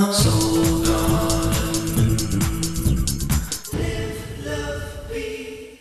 Soul Garden. Live, love, be.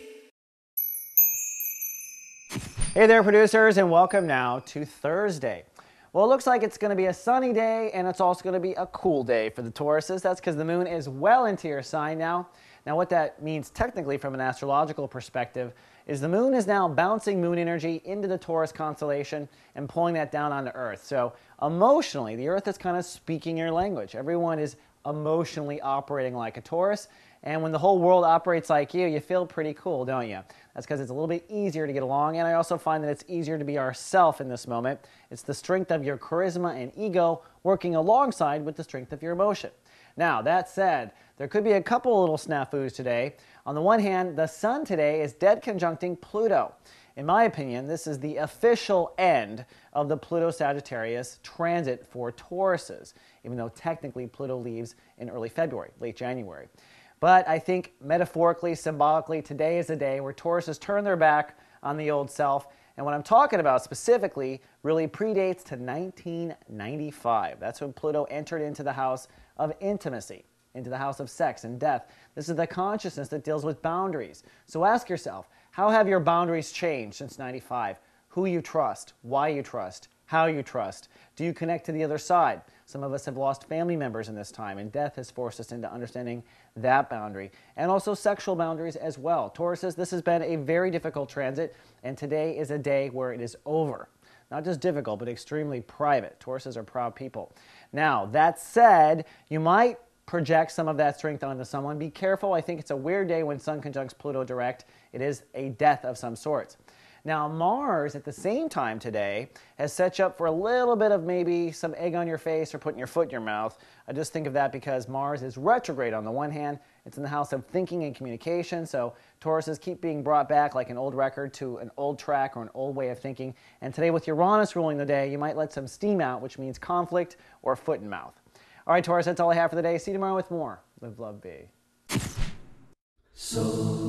Hey there, producers, and welcome now to Thursday. Well, it looks like it's going to be a sunny day, and it's also going to be a cool day for the Tauruses. That's because the moon is well into your sign now. Now, what that means technically from an astrological perspective is the moon is now bouncing moon energy into the Taurus constellation and pulling that down onto Earth. So emotionally, the Earth is kind of speaking your language. Everyone is emotionally operating like a Taurus. And when the whole world operates like you feel pretty cool, don't you? That's because it's a little bit easier to get along, and I also find that it's easier to be ourself in this moment. It's the strength of your charisma and ego working alongside with the strength of your emotion. Now, that said, there could be a couple little snafus today. On the one hand, the sun today is dead conjuncting Pluto. In my opinion, this is the official end of the Pluto-Sagittarius transit for Tauruses, even though technically Pluto leaves in early February, late January. But I think metaphorically, symbolically, today is a day where Tauruses turn their back on the old self. And what I'm talking about specifically really predates to 1995. That's when Pluto entered into the house of intimacy, into the house of sex and death. This is the consciousness that deals with boundaries. So ask yourself, how have your boundaries changed since 95? Who you trust, why you trust, how you trust. Do you connect to the other side? Some of us have lost family members in this time, and death has forced us into understanding that boundary. And also sexual boundaries as well. Tauruses, this has been a very difficult transit, and today is a day where it is over. Not just difficult, but extremely private. Tauruses are proud people. Now, that said, you might project some of that strength onto someone. Be careful. I think it's a weird day when Sun conjuncts Pluto direct. It is a death of some sorts. Now, Mars, at the same time today, has set you up for a little bit of maybe some egg on your face or putting your foot in your mouth. I just think of that because Mars is retrograde on the one hand. It's in the house of thinking and communication, so Tauruses keep being brought back like an old record to an old track or an old way of thinking. And today with Uranus ruling the day, you might let some steam out, which means conflict or foot and mouth. All right, Taurus, that's all I have for the day. See you tomorrow with more. Live, love, be. Soul